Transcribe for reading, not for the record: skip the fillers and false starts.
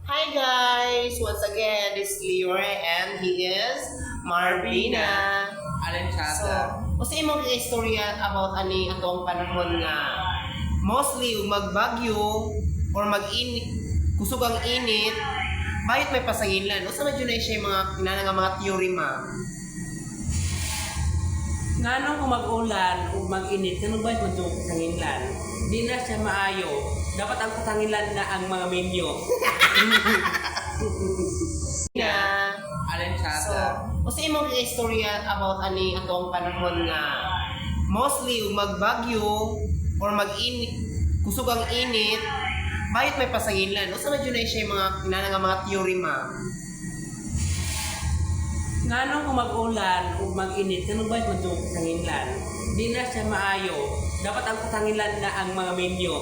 Hi guys! Once again, this is Leore and he is Marvina. Alin So, siya? kasi imong istorya about ani atong panahon nga mostly ug magbagyo or mag-init, kusog ang init, bayot may pasanginlan. Usa man jud na siya mga kinana nga mga theory ma. Ngano kung mag-ulan o mag-init, kano ba yung katangilan? Di na siya maayo. Dapat ang katangilan na ang mga menyo. Na Alin siya? so, kasi imong istorya about ani atong panahon nga mostly ug magbagyo or mag-init, kusog ang init, bayot may pasanginlan. Usa man jud na siya mga kinana nga mga theory ma. Ngano kung mag-ulan o mag-init, kano ba yung katangilan? Di na siya maayo. Dapat ang katangilan na ang mga menyo.